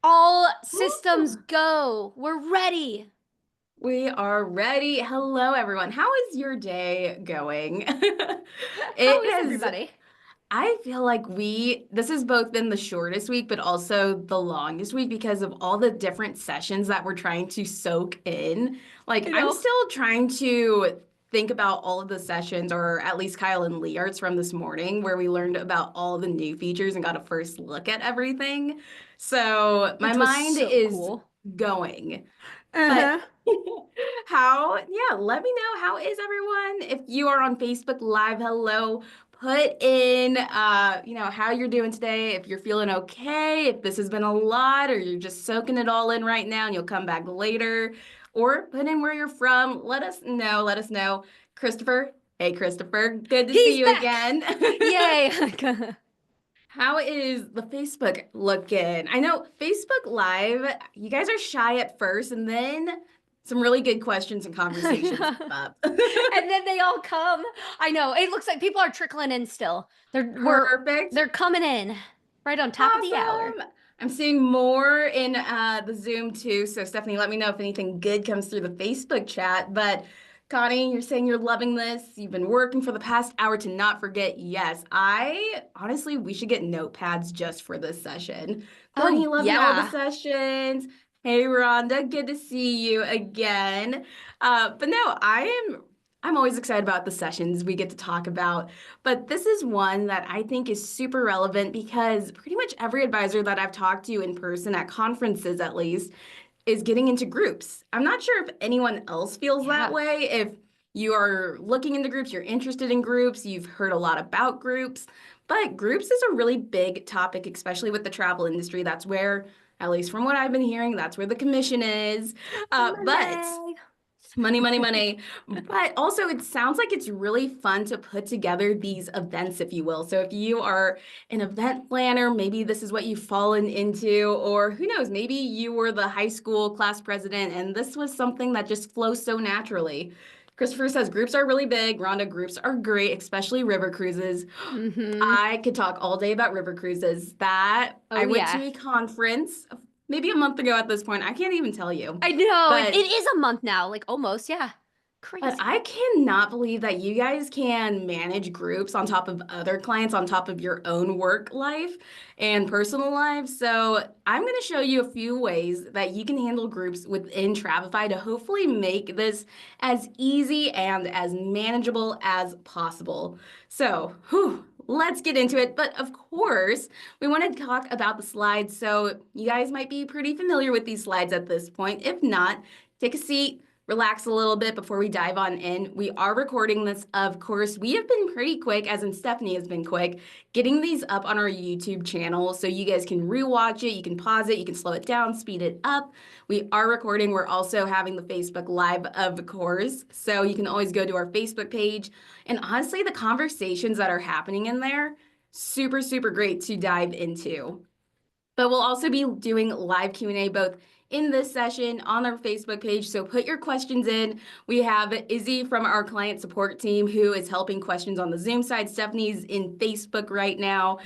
All systems Woo! go. We're ready. We are ready. Hello, everyone. How is your day going? How It is has, everybody? I feel like this has both been the shortest week, but also the longest week because of all the different sessions that we're trying to soak in. Like, I I'm know. still trying to think about all of the sessions, or at least Kyle and Lear's from this morning, where we learned about all the new features and got a first look at everything. So my Which was mind so is cool. going. But Uh-huh. let me know, how is everyone? If you are on Facebook Live, hello. Put in, how you're doing today, if you're feeling okay, if this has been a lot, or you're just soaking it all in right now and you'll come back later, or put in where you're from. Let us know. Let us know. Christopher, hey, Christopher, good to see He's you back. again. Yay. How is the Facebook looking? I know Facebook Live, you guys are shy at first, and then some really good questions and conversations come up. And then they all come. I know. It looks like people are trickling in still. Perfect. They're coming in right on top of the hour. Awesome. I'm seeing more in the Zoom too. So, Stephanie, let me know if anything good comes through the Facebook chat. But, Connie, you're saying you're loving this. You've been working for the past hour to not forget. Yes, I honestly, we should get notepads just for this session. Courtney, Oh, loving all the yeah. sessions. Hey, Rhonda, good to see you again. But no, I'm always excited about the sessions we get to talk about. But this is one that I think is super relevant because pretty much every advisor that I've talked to in person at conferences, at least, is getting into groups. I'm not sure if anyone else feels that Yeah. way. If you are looking into groups, you're interested in groups, you've heard a lot about groups, but groups is a really big topic, especially with the travel industry. That's where, at least from what I've been hearing, that's where the commission is. But Money. money, money, money. But also, it sounds like it's really fun to put together these events, if you will. So, if you are an event planner, maybe this is what you've fallen into, or who knows, maybe you were the high school class president and this was something that just flows so naturally. Christopher says groups are really big. Rhonda, groups are great, especially river cruises. Mm-hmm. I could talk all day about river cruises. That I Oh, went yeah. to a conference maybe a month ago at this point. I can't even tell you. I know. It But is a month now. Like almost. Yeah. But Crazy. I cannot believe that you guys can manage groups on top of other clients, on top of your own work life and personal life. So I'm going to show you a few ways that you can handle groups within Travefy to hopefully make this as easy and as manageable as possible. So, let's get into it. But of course, we want to talk about the slides. So you guys might be pretty familiar with these slides at this point. If not, take a seat, relax a little bit before we dive on in. We are recording this, of course. We have been pretty quick, as in Stephanie has been quick, getting these up on our YouTube channel so you guys can rewatch it, you can pause it, you can slow it down, speed it up. We are recording. We're also having the Facebook Live, of course. So you can always go to our Facebook page. And honestly, the conversations that are happening in there, super, super great to dive into. But we'll also be doing live Q&A both in this session on our Facebook page. So put your questions in. We have Izzy from our client support team who is helping questions on the Zoom side. Stephanie's in Facebook right now.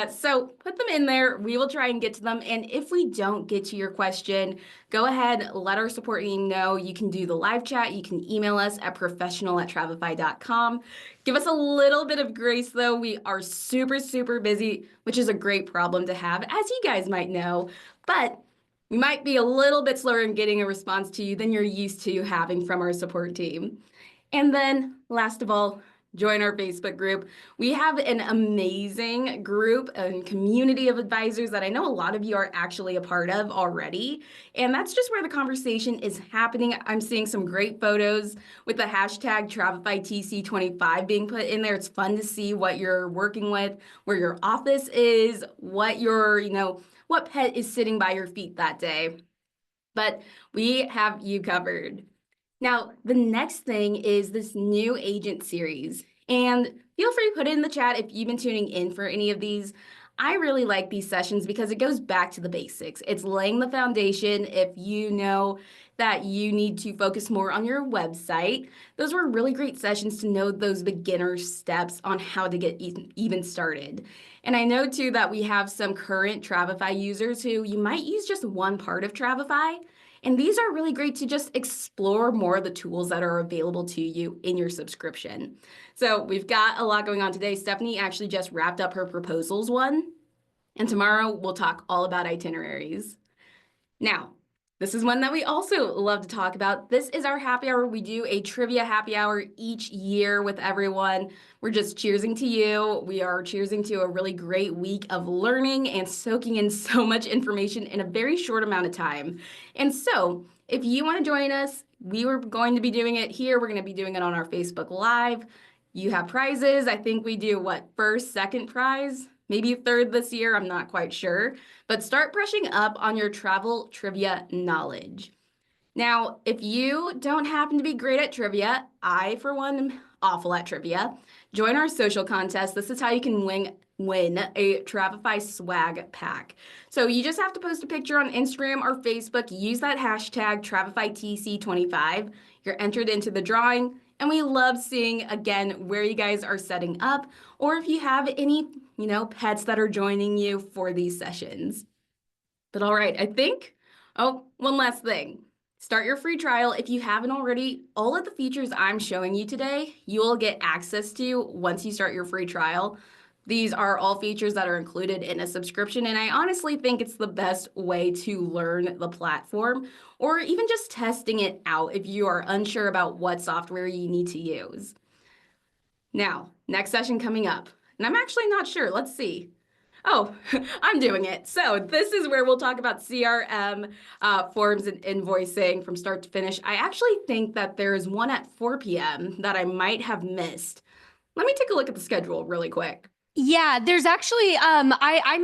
So put them in there. We will try and get to them. And if we don't get to your question, go ahead, let our support team know. You can do the live chat. You can email us at professional@travefy.com. Give us a little bit of grace, though. We are super, super busy, which is a great problem to have, as you guys might know. But we might be a little bit slower in getting a response to you than you're used to having from our support team. And then, last of all, join our Facebook group. We have an amazing group and community of advisors that I know a lot of you are actually a part of already. And that's just where the conversation is happening. I'm seeing some great photos with the hashtag TravefyTC25 being put in there. It's fun to see what you're working with, where your office is, what what pet is sitting by your feet that day. But we have you covered. Now, the next thing is this new agent series. And feel free to put it in the chat if you've been tuning in for any of these. I really like these sessions because it goes back to the basics. It's laying the foundation. If you know that you need to focus more on your website, those were really great sessions to know those beginner steps on how to get even started. And I know too that we have some current Travefy users who you might use just one part of Travefy. And these are really great to just explore more of the tools that are available to you in your subscription. So we've got a lot going on today. Stephanie actually just wrapped up her proposals one, and tomorrow we'll talk all about itineraries. Now, this is one that we also love to talk about. This is our happy hour. We do a trivia happy hour each year with everyone. We're just cheersing to you. We are cheersing to a really great week of learning and soaking in so much information in a very short amount of time. And so, if you want to join us, we were going to be doing it here. We're going to be doing it on our Facebook Live. You have prizes. I think we do what, first, second prize? Maybe third this year. I'm not quite sure. But start brushing up on your travel trivia knowledge. Now, if you don't happen to be great at trivia, I, for one, am awful at trivia. Join our social contest. This is how you can win a Travefy swag pack. So you just have to post a picture on Instagram or Facebook. Use that hashtag TravefyTC25. You're entered into the drawing. And we love seeing, again, where you guys are setting up or if you have any, pets that are joining you for these sessions. But all right, I think, one last thing. Start your free trial. If you haven't already, all of the features I'm showing you today, you will get access to once you start your free trial. These are all features that are included in a subscription, and I honestly think it's the best way to learn the platform or even just testing it out if you are unsure about what software you need to use. Now, next session coming up, and I'm actually not sure. Let's see. Oh, I'm doing it. So this is where we'll talk about CRM, forms and invoicing from start to finish. I actually think that there is one at 4 p.m. that I might have missed. Let me take a look at the schedule really quick. Yeah, there's actually I'm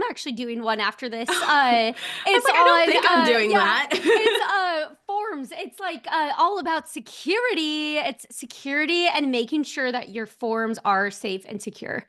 actually doing one after this. I was It's like, I don't on think I'm doing yeah, that. it's forms. It's like all about security. It's security and making sure that your forms are safe and secure.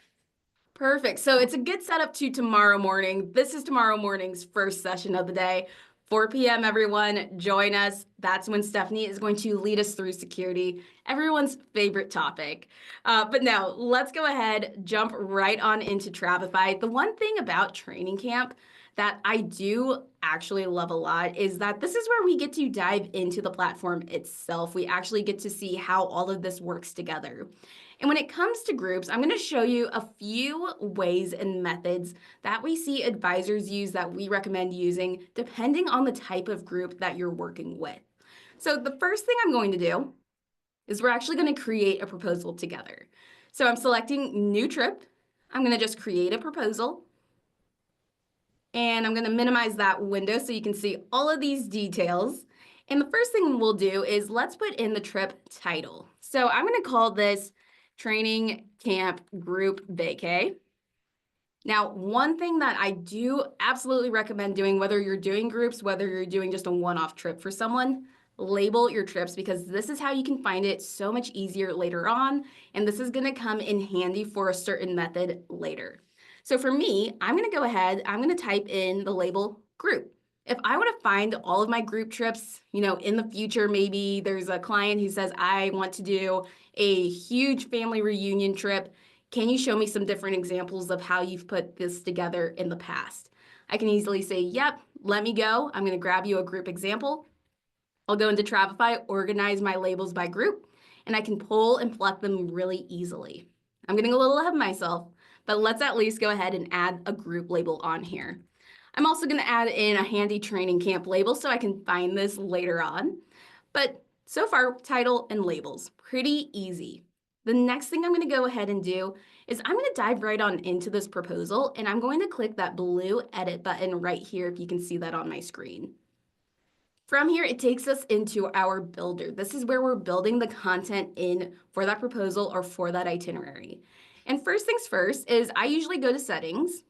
Perfect. So it's a good setup to tomorrow morning. This is tomorrow morning's first session of the day. 4 p.m. everyone, join us. That's when Stephanie is going to lead us through security, everyone's favorite topic. But now let's go ahead, jump right on into Travefy. The one thing about training camp that I do actually love a lot is that this is where we get to dive into the platform itself. We actually get to see how all of this works together. And when it comes to groups, I'm going to show you a few ways and methods that we see advisors use that we recommend using depending on the type of group that you're working with. So the first thing I'm going to do is we're actually going to create a proposal together. So I'm selecting new trip. I'm going to just create a proposal. And I'm going to minimize that window so you can see all of these details. And the first thing we'll do is let's put in the trip title. So I'm going to call this Training Camp Group Vacay. Now, one thing that I do absolutely recommend doing, whether you're doing groups, whether you're doing just a one-off trip for someone, label your trips because this is how you can find it so much easier later on. And this is going to come in handy for a certain method later. So for me, I'm going to go ahead, I'm going to type in the label group. If I want to find all of my group trips, in the future, maybe there's a client who says, I want to do a huge family reunion trip. Can you show me some different examples of how you've put this together in the past? I can easily say, yep, let me go. I'm going to grab you a group example. I'll go into Travefy, organize my labels by group, and I can pull and pluck them really easily. I'm getting a little ahead of myself, but let's at least go ahead and add a group label on here. I'm also going to add in a handy training camp label so I can find this later on. But so far, title and labels, pretty easy. The next thing I'm going to go ahead and do is I'm going to dive right on into this proposal, and I'm going to click that blue edit button right here if you can see that on my screen. From here, it takes us into our builder. This is where we're building the content in for that proposal or for that itinerary. And first things first is I usually go to settings,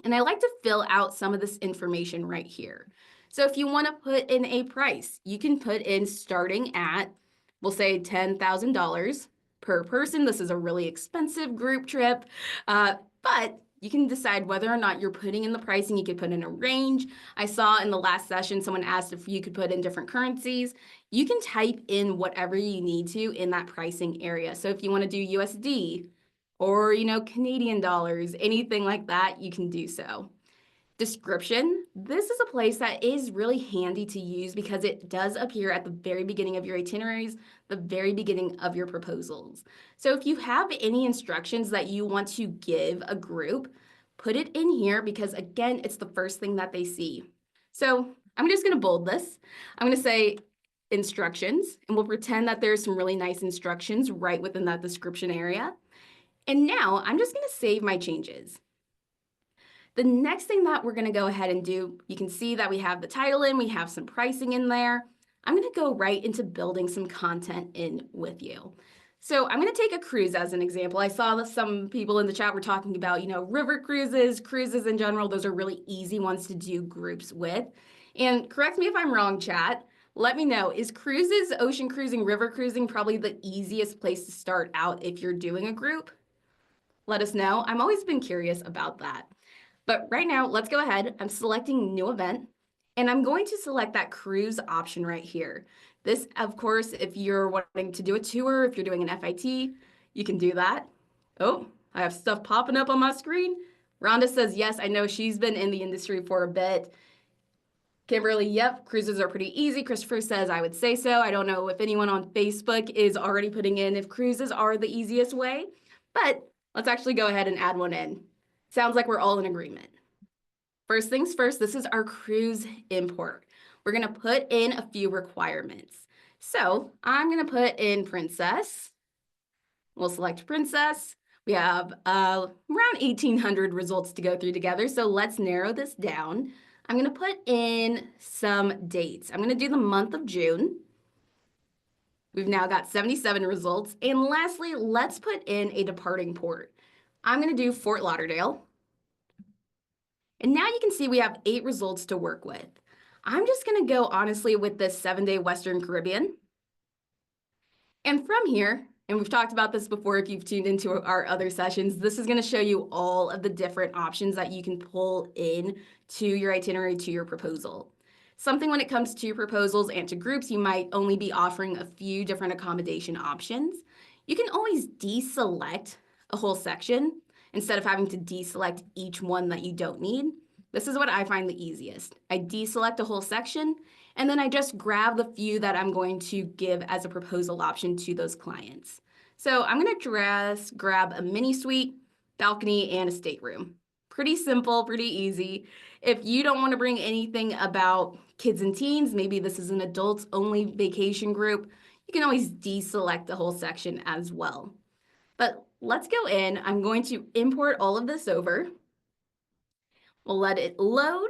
and I like to fill out some of this information right here. So if you want to put in a price, you can put in starting at, we'll say $10,000 per person. This is a really expensive group trip, but you can decide whether or not you're putting in the pricing. You could put in a range. I saw in the last session, someone asked if you could put in different currencies. You can type in whatever you need to in that pricing area. So if you want to do USD, or, Canadian dollars, anything like that, you can do so. Description. This is a place that is really handy to use because it does appear at the very beginning of your itineraries, the very beginning of your proposals. So if you have any instructions that you want to give a group, put it in here because again, it's the first thing that they see. So I'm just going to bold this. I'm going to say instructions, and we'll pretend that there's some really nice instructions right within that description area. And now I'm just going to save my changes. The next thing that we're going to go ahead and do, you can see that we have the title in, we have some pricing in there. I'm going to go right into building some content in with you. So I'm going to take a cruise as an example. I saw that some people in the chat were talking about, river cruises, cruises in general. Those are really easy ones to do groups with. And correct me if I'm wrong, chat. Let me know, is cruises, ocean cruising, river cruising probably the easiest place to start out if you're doing a group? Let us know. I've always been curious about that. But right now, let's go ahead. I'm selecting new event, and I'm going to select that cruise option right here. This, of course, if you're wanting to do a tour, if you're doing an FIT, you can do that. Oh, I have stuff popping up on my screen. Rhonda says, yes, I know she's been in the industry for a bit. Kimberly, yep, cruises are pretty easy. Christopher says, I would say so. I don't know if anyone on Facebook is already putting in if cruises are the easiest way, but let's actually go ahead and add one in. Sounds like we're all in agreement. First things first, this is our cruise import. We're going to put in a few requirements. So I'm going to put in princess. We'll select princess. We have around 1,800 results to go through together. So let's narrow this down. I'm going to put in some dates. I'm going to do the month of June. We've now got 77 results. And lastly, let's put in a departing port. I'm going to do Fort Lauderdale. And now you can see we have 8 results to work with. I'm just going to go honestly with this 7-day Western Caribbean. And from here, and we've talked about this before if you've tuned into our other sessions, this is going to show you all of the different options that you can pull in to your itinerary, to your proposal. Something when it comes to your proposals and to groups, you might only be offering a few different accommodation options. You can always deselect a whole section instead of having to deselect each one that you don't need. This is what I find the easiest. I deselect a whole section, and then I just grab the few that I'm going to give as a proposal option to those clients. So I'm going to grab a mini suite, balcony, and a stateroom. Pretty simple, pretty easy. If you don't want to bring anything about kids and teens, maybe this is an adults only vacation group, you can always deselect the whole section as well. But let's go in. I'm going to import all of this over. We'll let it load.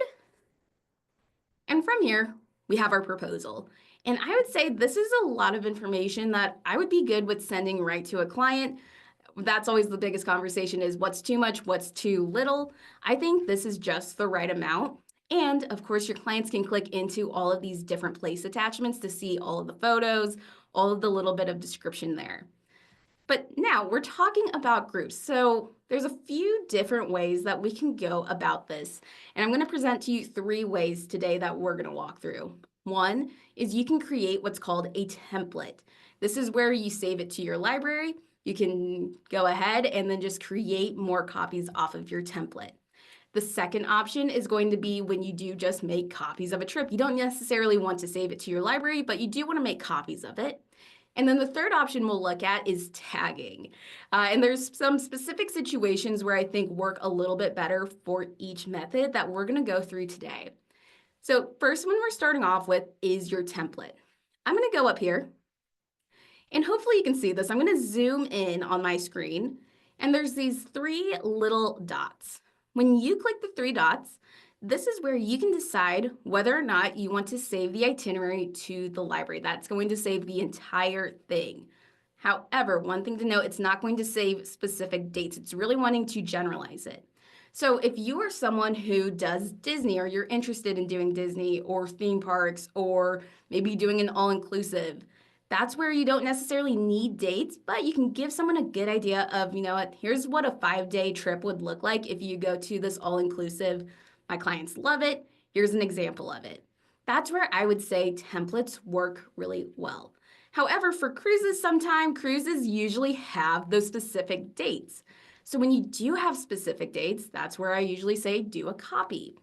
And from here, we have our proposal. And I would say this is a lot of information that I would be good with sending right to a client. That's always the biggest conversation is what's too much, what's too little. I think this is just the right amount. And of course, your clients can click into all of these different place attachments to see all of the photos, all of the little bit of description there. But now we're talking about groups. So there's a few different ways that we can go about this. And I'm going to present to you 3 ways today that we're going to walk through. One is you can create what's called a template. This is where you save it to your library. You can go ahead and then just create more copies off of your template. The second option is going to be when you do just make copies of a trip. You don't necessarily want to save it to your library, but you do want to make copies of it. And then the third option we'll look at is tagging. And there's some specific situations where I think work a little bit better for each method that we're going to go through today. So first one we're starting off with is your template. I'm going to go up here, and hopefully you can see this. I'm going to zoom in on my screen, and there's these 3 little dots. When you click the 3 dots, this is where you can decide whether or not you want to save the itinerary to the library. That's going to save the entire thing. However, one thing to note, it's not going to save specific dates. It's really wanting to generalize it. So if you are someone who does Disney or you're interested in doing Disney or theme parks or maybe doing an all-inclusive, that's where you don't necessarily need dates, but you can give someone a good idea of, here's what a 5-day trip would look like if you go to this all-inclusive. My clients love it. Here's an example of it. That's where I would say templates work really well. However, for cruises, cruises usually have those specific dates. So when you do have specific dates, that's where I usually say do a copy.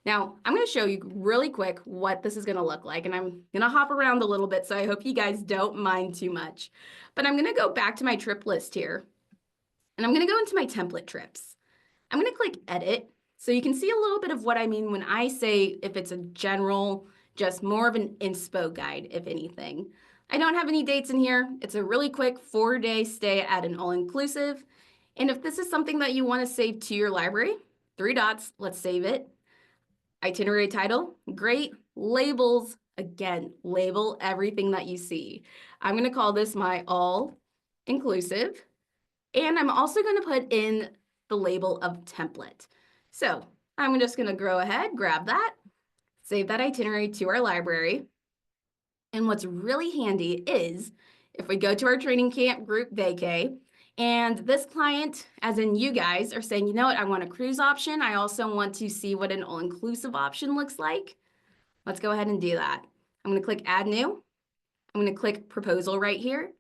Now, I'm going to show you really quick what this is going to look like, and I'm going to hop around a little bit, so I hope you guys don't mind too much. But I'm going to go back to my trip list here, and I'm going to go into my template trips. I'm going to click edit, so you can see a little bit of what I mean when I say if it's a general, just more of an inspo guide, if anything. I don't have any dates in here. It's a really quick 4-day stay at an all-inclusive. And if this is something that you want to save to your library, 3 dots, let's save it. Itinerary title, great. Labels, again, label everything that you see. I'm going to call this my all inclusive. And I'm also going to put in the label of template. So I'm just going to go ahead, grab that, save that itinerary to our library. And what's really handy is if we go to our training camp group vacay, and this client, as in you guys, are saying, you know what, I want a cruise option. I also want to see what an all-inclusive option looks like. Let's go ahead and do that. I'm going to click Add New. I'm going to click Proposal right here.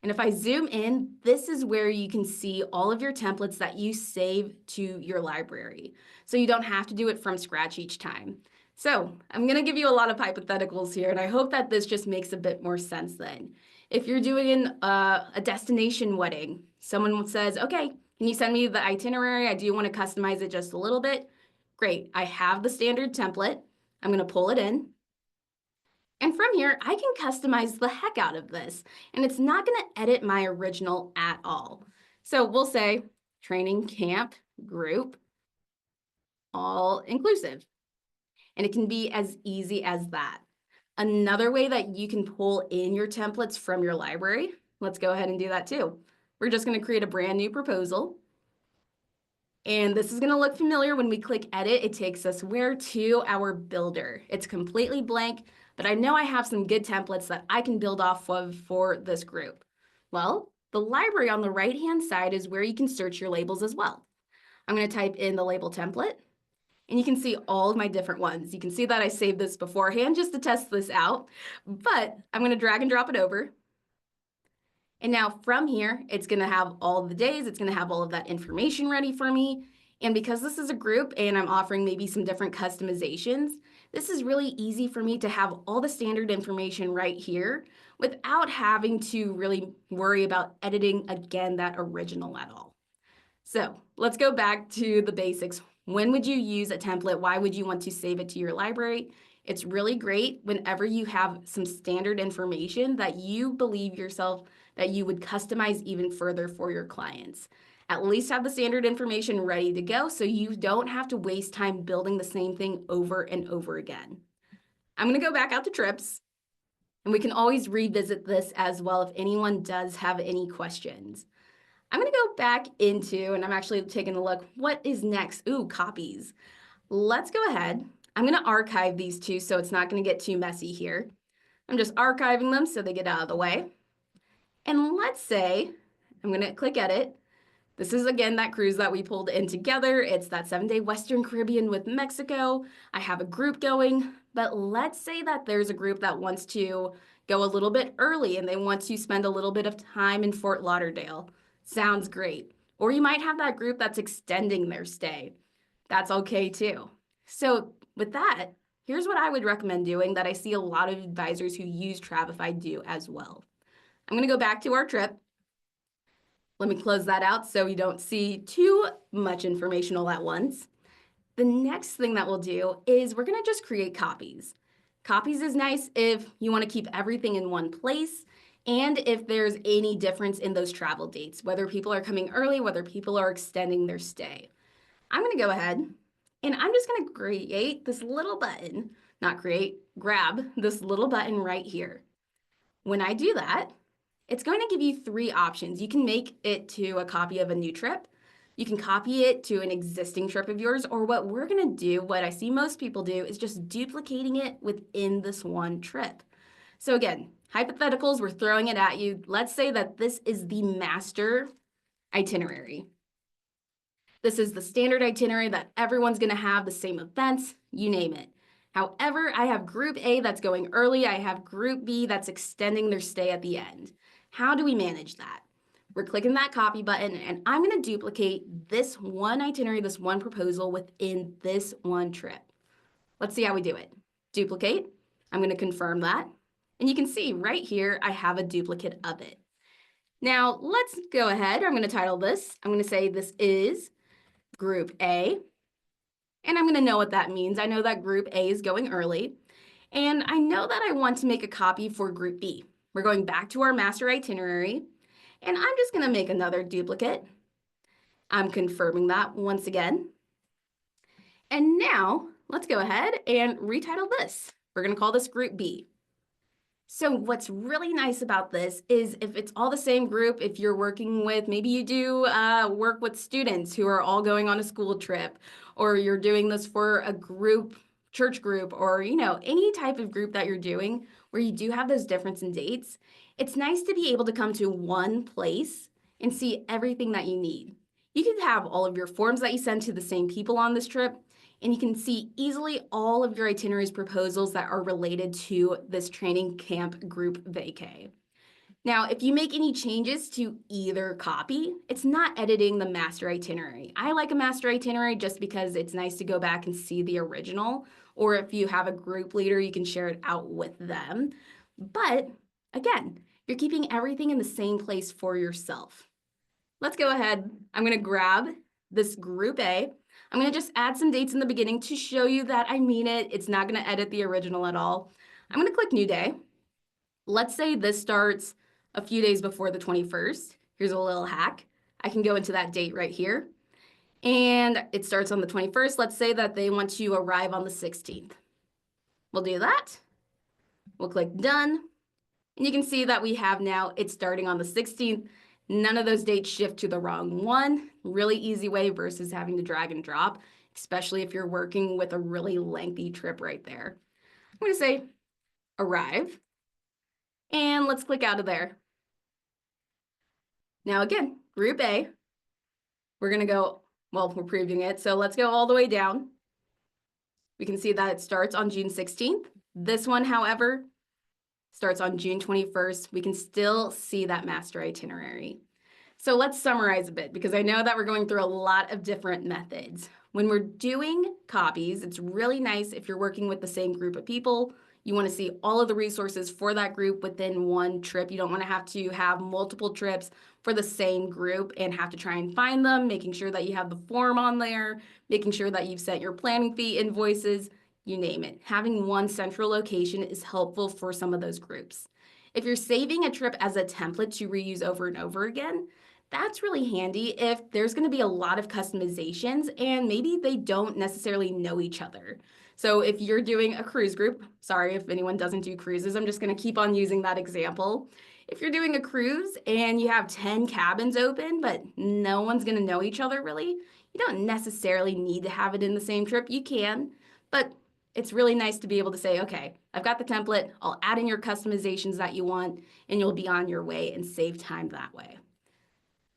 And if I zoom in, this is where you can see all of your templates that you save to your library. So you don't have to do it from scratch each time. So I'm going to give you a lot of hypotheticals here, and I hope that this just makes a bit more sense then. If you're doing a destination wedding, someone says, okay, can you send me the itinerary? I do want to customize it just a little bit. Great, I have the standard template. I'm going to pull it in. And from here, I can customize the heck out of this, and it's not going to edit my original at all. So we'll say training camp group all inclusive, and it can be as easy as that. Another way that you can pull in your templates from your library, let's go ahead and do that too. We're just going to create a brand new proposal. And this is going to look familiar when we click edit. It takes us where to our builder. It's completely blank, but I know I have some good templates that I can build off of for this group. Well, the library on the right-hand side is where you can search your labels as well. I'm going to type in the label template, and you can see all of my different ones. You can see that I saved this beforehand just to test this out, but I'm going to drag and drop it over. And now from here, it's going to have all the days. It's going to have all of that information ready for me. And because this is a group and I'm offering maybe some different customizations, this is really easy for me to have all the standard information right here without having to really worry about editing again that original at all. So let's go back to the basics. When would you use a template? Why would you want to save it to your library? It's really great whenever you have some standard information that you believe yourself that you would customize even further for your clients. At least have the standard information ready to go so you don't have to waste time building the same thing over and over again. I'm going to go back out to trips, and we can always revisit this as well if anyone does have any questions. I'm going to go back into, and I'm actually taking a look, what is next? Ooh, copies. Let's go ahead. I'm going to archive these two so it's not going to get too messy here. I'm just archiving them so they get out of the way. And let's say, I'm going to click edit. This is again that cruise that we pulled in together. It's that 7-day Western Caribbean with Mexico. I have a group going, but let's say that there's a group that wants to go a little bit early and they want to spend a little bit of time in Fort Lauderdale. Sounds great. Or you might have that group that's extending their stay. That's okay too. So with that, here's what I would recommend doing that I see a lot of advisors who use Travefy do as well. I'm going to go back to our trip. Let me close that out so you don't see too much information all at once. The next thing that we'll do is we're going to just create copies. Copies is nice if you want to keep everything in one place and if there's any difference in those travel dates, whether people are coming early, whether people are extending their stay. I'm going to go ahead and I'm just going to create this little button, not create, grab this little button right here. When I do that, it's going to give you 3 options. You can make it to a copy of a new trip. You can copy it to an existing trip of yours, or what we're going to do, what I see most people do, is just duplicating it within this one trip. So again, hypotheticals, we're throwing it at you. Let's say that this is the master itinerary. This is the standard itinerary that everyone's going to have, the same events, you name it. However, I have group A that's going early. I have group B that's extending their stay at the end. How do we manage that? We're clicking that copy button, and I'm going to duplicate this one itinerary, this one proposal within this one trip. Let's see how we do it. Duplicate. I'm going to confirm that. And you can see right here, I have a duplicate of it. Now, let's go ahead. I'm going to title this. I'm going to say this is Group A. And I'm going to know what that means. I know that Group A is going early. And I know that I want to make a copy for Group B. We're going back to our master itinerary. And I'm just going to make another duplicate. I'm confirming that once again. And now let's go ahead and retitle this. We're going to call this Group B. So what's really nice about this is if it's all the same group, if you're working with, maybe you do work with students who are all going on a school trip, or you're doing this for a group, church group, or any type of group that you're doing where you do have those difference in dates, it's nice to be able to come to one place and see everything that you need. You can have all of your forms that you send to the same people on this trip, and you can see easily all of your itineraries proposals that are related to this training camp group vacay. Now, if you make any changes to either copy, it's not editing the master itinerary. I like a master itinerary just because it's nice to go back and see the original, or if you have a group leader, you can share it out with them. But again, you're keeping everything in the same place for yourself. Let's go ahead. I'm going to grab this group A. I'm going to just add some dates in the beginning to show you that I mean it. It's not going to edit the original at all. I'm going to click New Day. Let's say this starts a few days before the 21st. Here's a little hack. I can go into that date right here. And it starts on the 21st. Let's say that they want to arrive on the 16th. We'll do that. We'll click Done. And you can see that we have now, it's starting on the 16th. None of those dates shift to the wrong one. Really easy way versus having to drag and drop, especially if you're working with a really lengthy trip right there. I'm going to say arrive. And let's click out of there. Now again, Group A. We're going to go, well, we're previewing it. So let's go all the way down. We can see that it starts on June 16th. This one, however, starts on June 21st. We can still see that master itinerary. So let's summarize a bit because I know that we're going through a lot of different methods. When we're doing copies, it's really nice if you're working with the same group of people. You want to see all of the resources for that group within one trip. You don't want to have multiple trips for the same group and have to try and find them, making sure that you have the form on there, making sure that you've sent your planning fee invoices, you name it. Having one central location is helpful for some of those groups. If you're saving a trip as a template to reuse over and over again, that's really handy if there's going to be a lot of customizations and maybe they don't necessarily know each other. So if you're doing a cruise group, sorry if anyone doesn't do cruises, I'm just going to keep on using that example. If you're doing a cruise and you have 10 cabins open, but no one's going to know each other really, you don't necessarily need to have it in the same trip. You can, but it's really nice to be able to say, okay, I've got the template, I'll add in your customizations that you want, and you'll be on your way and save time that way.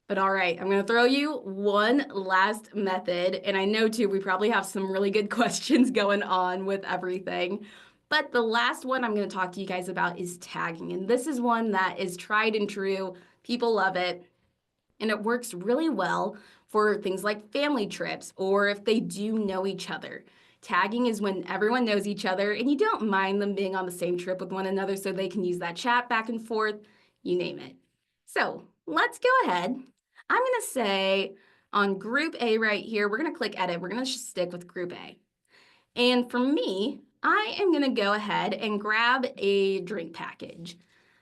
But all right, I'm going to throw you one last method. And I know too, we probably have some really good questions going on with everything. But the last one I'm going to talk to you guys about is tagging. And this is one that is tried and true. People love it. And it works really well for things like family trips or if they do know each other. Tagging is when everyone knows each other and you don't mind them being on the same trip with one another so they can use that chat back and forth, you name it. So let's go ahead. I'm going to say on Group A right here, we're going to click Edit. We're going to stick with Group A. And for me, I am going to go ahead and grab a drink package.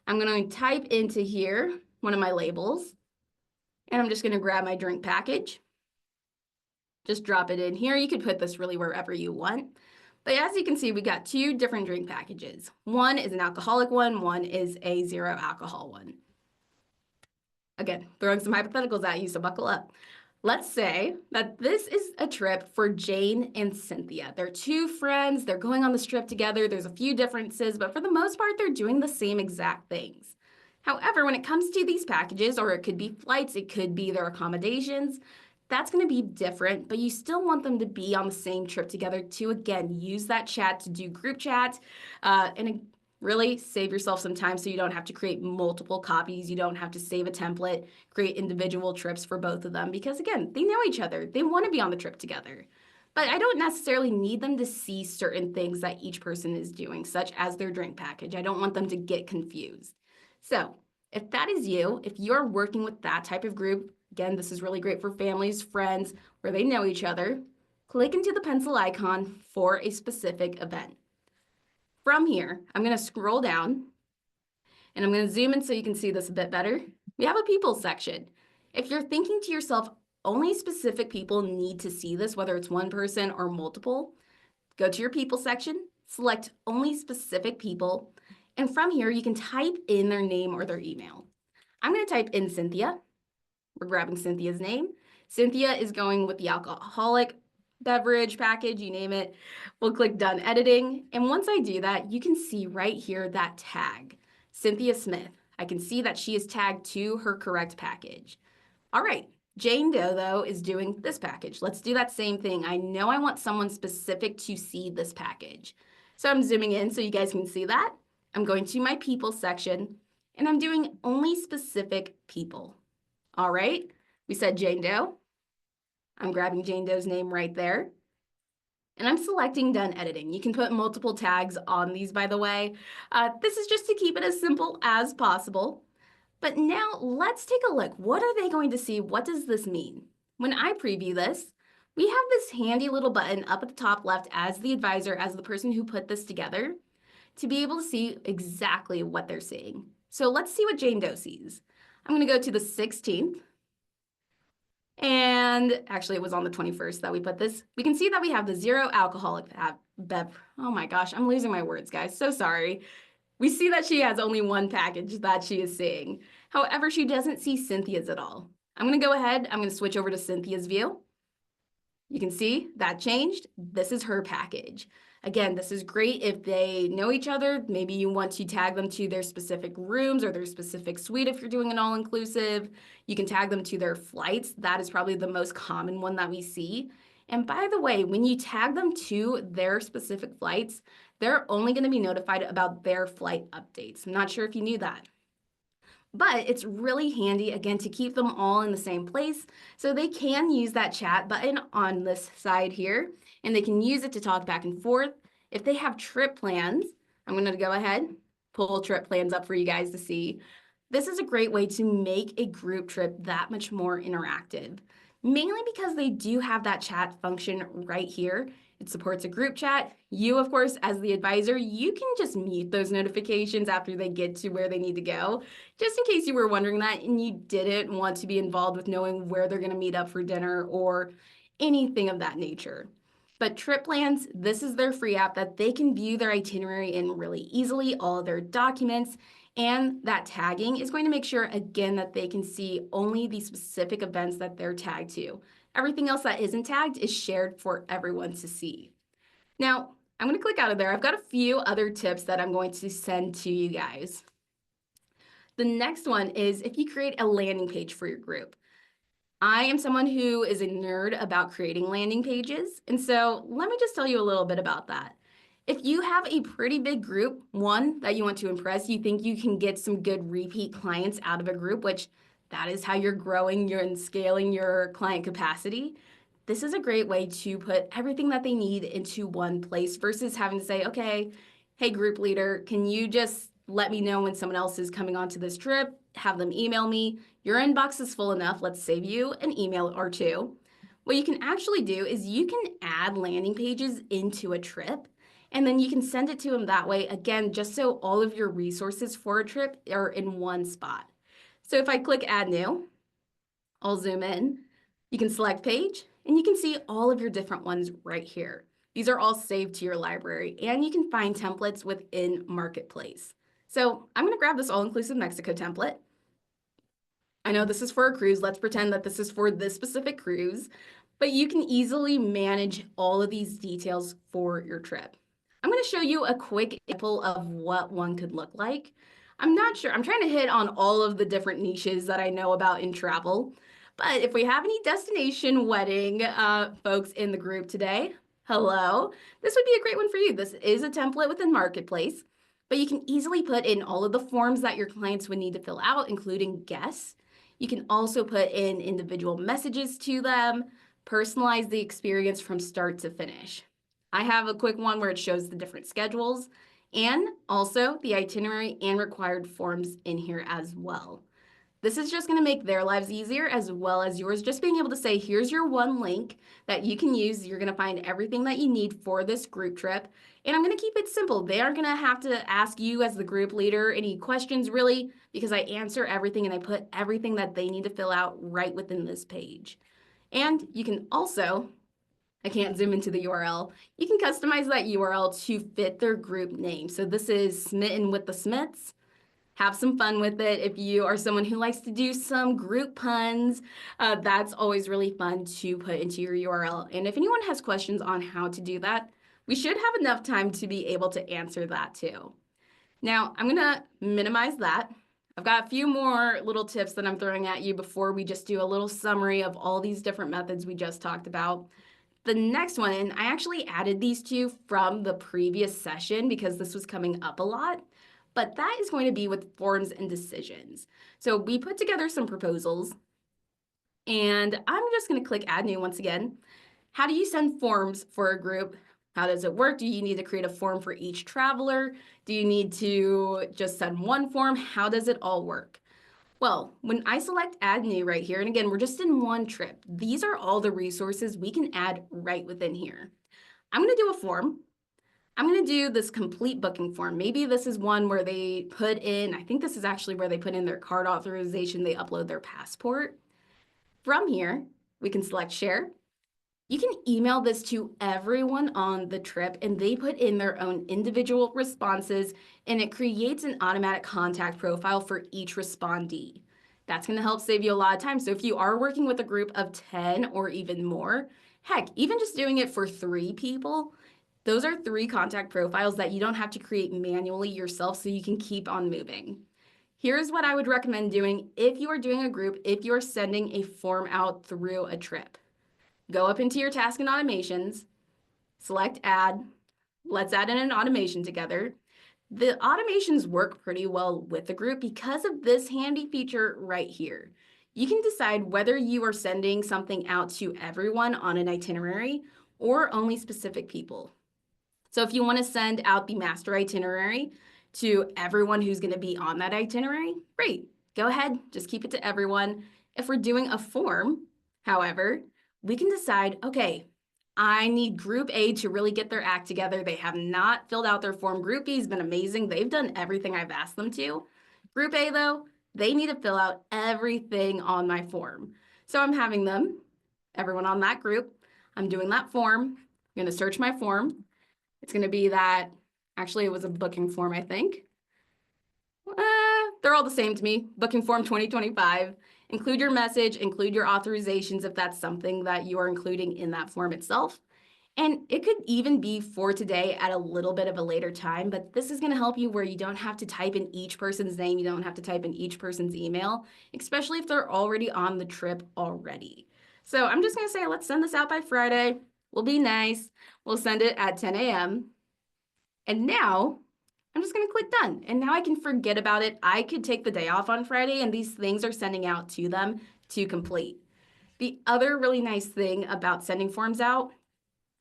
I'm going to type into here one of my labels. And I'm just going to grab my drink package. Just drop it in here. You could put this really wherever you want. But as you can see, we got two different drink packages. One is an alcoholic one is a zero alcohol one. Again, throwing some hypotheticals at you, so buckle up. Let's say that this is a trip for Jane and Cynthia. They're two friends. They're going on this trip together. There's a few differences, but for the most part, they're doing the same exact things. However, when it comes to these packages, or it could be flights, it could be their accommodations, that's going to be different, but you still want them to be on the same trip together to, again, use that chat to do group chat and Really save yourself some time so you don't have to create multiple copies. You don't have to save a template, create individual trips for both of them because, again, they know each other. They want to be on the trip together. But I don't necessarily need them to see certain things that each person is doing, such as their drink package. I don't want them to get confused. So, if that is you, if you're working with that type of group, again, this is really great for families, friends, where they know each other. Click into the pencil icon for a specific event. From here, I'm going to scroll down and I'm going to zoom in so you can see this a bit better. We have a people section. If you're thinking to yourself, only specific people need to see this, whether it's one person or multiple, go to your people section, select only specific people, and from here you can type in their name or their email. I'm going to type in Cynthia. We're grabbing Cynthia's name. Cynthia is going with the alcoholic beverage package, you name it. We'll click done editing. And once I do that, you can see right here that tag, Cynthia Smith. I can see that she is tagged to her correct package. All right, Jane Doe, though, is doing this package. Let's do that same thing. I know I want someone specific to see this package. So I'm zooming in so you guys can see that. I'm going to my people section, and I'm doing only specific people. All right, we said Jane Doe. I'm grabbing Jane Doe's name right there. And I'm selecting done editing. You can put multiple tags on these, by the way. This is just to keep it as simple as possible. But now let's take a look. What are they going to see? What does this mean? When I preview this, we have this handy little button up at the top left as the advisor, as the person who put this together, to be able to see exactly what they're seeing. So let's see what Jane Doe sees. I'm going to go to the 16th. And actually, it was on the 21st that we put this. We can see that we have the zero alcoholic bev. Oh my gosh, I'm losing my words, guys. So sorry. We see that she has only one package that she is seeing. However, she doesn't see Cynthia's at all. I'm going to go ahead. I'm going to switch over to Cynthia's view. You can see that changed. This is her package. Again, this is great if they know each other. Maybe you want to tag them to their specific rooms or their specific suite if you're doing an all-inclusive. You can tag them to their flights. That is probably the most common one that we see. And by the way, when you tag them to their specific flights, they're only going to be notified about their flight updates. I'm not sure if you knew that. But it's really handy, again, to keep them all in the same place. So they can use that chat button on this side here, and they can use it to talk back and forth. If they have trip plans, I'm going to go ahead, pull trip plans up for you guys to see. This is a great way to make a group trip that much more interactive, mainly because they do have that chat function right here. It supports a group chat. You, of course, as the advisor, you can just mute those notifications after they get to where they need to go, just in case you were wondering that and you didn't want to be involved with knowing where they're going to meet up for dinner or anything of that nature. But Trip Plans, this is their free app that they can view their itinerary in really easily, all of their documents, and that tagging is going to make sure, again, that they can see only the specific events that they're tagged to. Everything else that isn't tagged is shared for everyone to see. Now, I'm going to click out of there. I've got a few other tips that I'm going to send to you guys. The next one is if you create a landing page for your group. I am someone who is a nerd about creating landing pages, and so let me just tell you a little bit about that. If you have a pretty big group, one that you want to impress, you think you can get some good repeat clients out of a group, which that is how you're growing and scaling your client capacity. This is a great way to put everything that they need into one place versus having to say, okay, hey, group leader, can you just let me know when someone else is coming onto this trip? Have them email me. Your inbox is full enough. Let's save you an email or two. What you can actually do is you can add landing pages into a trip, and then you can send it to them that way, again, just so all of your resources for a trip are in one spot. So if I click Add New, I'll zoom in. You can select Page, and you can see all of your different ones right here. These are all saved to your library, and you can find templates within Marketplace. So I'm going to grab this all-inclusive Mexico template. I know this is for a cruise. Let's pretend that this is for this specific cruise, but you can easily manage all of these details for your trip. I'm going to show you a quick example of what one could look like. I'm not sure. I'm trying to hit on all of the different niches that I know about in travel. But if we have any destination wedding folks in the group today, hello, this would be a great one for you. This is a template within Marketplace. but you can easily put in all of the forms that your clients would need to fill out, including guests. You can also put in individual messages to them, personalize the experience from start to finish. I have a quick one where it shows the different schedules and also the itinerary and required forms in here as well. This is just going to make their lives easier as well as yours. Just being able to say, here's your one link that you can use. You're going to find everything that you need for this group trip. And I'm going to keep it simple. They aren't going to have to ask you as the group leader any questions really, because I answer everything and I put everything that they need to fill out right within this page. And you can also, I can't zoom into the URL, you can customize that URL to fit their group name. So this is Smitten with the Smiths. Have some fun with it. If you are someone who likes to do some group puns, that's always really fun to put into your URL. And if anyone has questions on how to do that, we should have enough time to be able to answer that too. Now, I'm gonna minimize that. I've got a few more little tips that I'm throwing at you before we just do a little summary of all these different methods we just talked about. The next one, and I actually added these two from the previous session because this was coming up a lot, but that is going to be with forms and decisions. So we put together some proposals, and I'm just going to click Add New once again. How do you send forms for a group? How does it work? Do you need to create a form for each traveler? Do you need to just send one form? How does it all work? Well, when I select Add New right here, and again, we're just in one trip, these are all the resources we can add right within here. I'm going to do a form. I'm going to do this complete booking form. Maybe this is one where they put in, I think this is actually where they put in their card authorization, they upload their passport. From here, we can select Share. You can email this to everyone on the trip and they put in their own individual responses and it creates an automatic contact profile for each respondee. That's going to help save you a lot of time. So if you are working with a group of 10 or even more, heck, even just doing it for 3 people, those are 3 contact profiles that you don't have to create manually yourself so you can keep on moving. Here's what I would recommend doing if you are doing a group, if you're sending a form out through a trip. Go up into your task and automations, select add. Let's add in an automation together. The automations work pretty well with the group because of this handy feature right here. You can decide whether you are sending something out to everyone on an itinerary or only specific people. So if you want to send out the master itinerary to everyone who's going to be on that itinerary, great. Go ahead, just keep it to everyone. If we're doing a form, however, we can decide, okay, I need Group A to really get their act together. They have not filled out their form. Group B has been amazing. They've done everything I've asked them to. Group A, though, they need to fill out everything on my form. So I'm having them, everyone on that group, I'm doing that form. I'm going to search my form. It's going to be that, actually, it was a booking form, I think. They're all the same to me. Booking form 2025. Include your message, include your authorizations if that's something that you are including in that form itself. And it could even be for today at a little bit of a later time, but this is going to help you where you don't have to type in each person's name, you don't have to type in each person's email, especially if they're already on the trip already. So I'm just going to say, let's send this out by Friday. We'll be nice. We'll send it at 10 a.m. And now I'm just going to click done. And now I can forget about it. I could take the day off on Friday and these things are sending out to them to complete. The other really nice thing about sending forms out,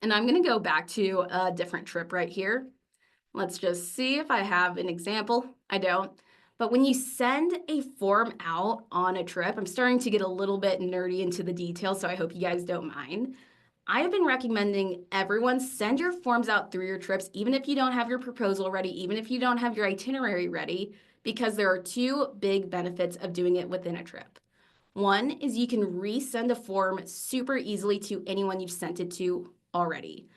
and I'm going to go back to a different trip right here. Let's just see if I have an example. I don't. But when you send a form out on a trip, I'm starting to get a little bit nerdy into the details, so I hope you guys don't mind. I have been recommending everyone send your forms out through your trips, even if you don't have your proposal ready, even if you don't have your itinerary ready, because there are 2 big benefits of doing it within a trip. One is you can resend a form super easily to anyone you've sent it to already.